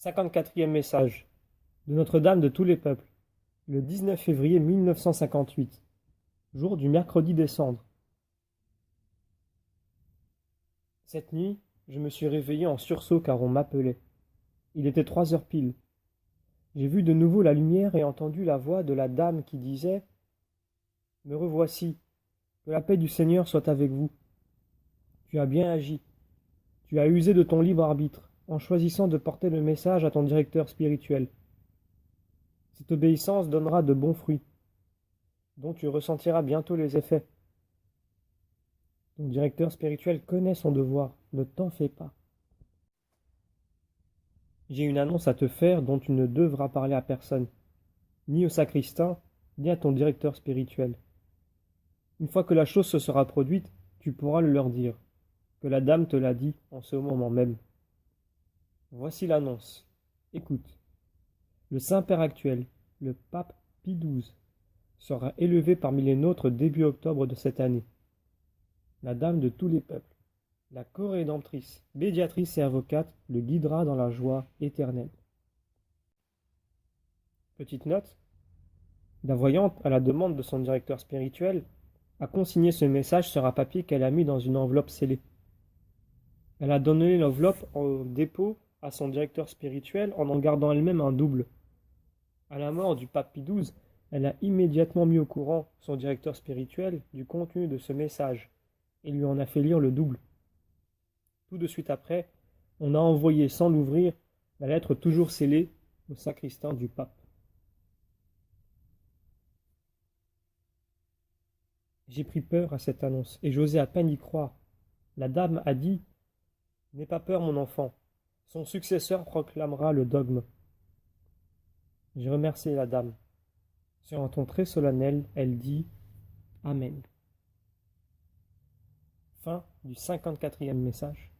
54e message de Notre-Dame de tous les peuples, le 19 février 1958, jour du mercredi des cendres. Cette nuit, je me suis réveillé en sursaut car on m'appelait. Il était 3 heures pile. J'ai vu de nouveau la lumière et entendu la voix de la dame qui disait « Me revoici, que la paix du Seigneur soit avec vous. Tu as bien agi. Tu as usé de ton libre arbitre en choisissant de porter le message à ton directeur spirituel. Cette obéissance donnera de bons fruits, dont tu ressentiras bientôt les effets. Ton directeur spirituel connaît son devoir, ne t'en fais pas. J'ai une annonce à te faire dont tu ne devras parler à personne, ni au sacristain, ni à ton directeur spirituel. Une fois que la chose se sera produite, tu pourras le leur dire, que la dame te l'a dit en ce moment même. Voici l'annonce. Écoute. Le Saint-Père actuel, le pape Pie XII, sera élevé parmi les nôtres début octobre de cette année. La dame de tous les peuples, la co-rédemptrice, médiatrice et avocate, le guidera dans la joie éternelle. Petite note, la voyante, à la demande de son directeur spirituel, a consigné ce message sur un papier qu'elle a mis dans une enveloppe scellée. Elle a donné l'enveloppe en dépôt à son directeur spirituel en gardant elle-même un double. À la mort du pape Pie XII, elle a immédiatement mis au courant son directeur spirituel du contenu de ce message et lui en a fait lire le double. Tout de suite après, on a envoyé sans l'ouvrir la lettre toujours scellée au sacristain du pape. J'ai pris peur à cette annonce et j'osais à peine y croire. La dame a dit « N'aie pas peur, mon enfant, son successeur proclamera le dogme. » J'ai remercié la dame. Sur un ton très solennel, elle dit « Amen ». Fin du 54e message.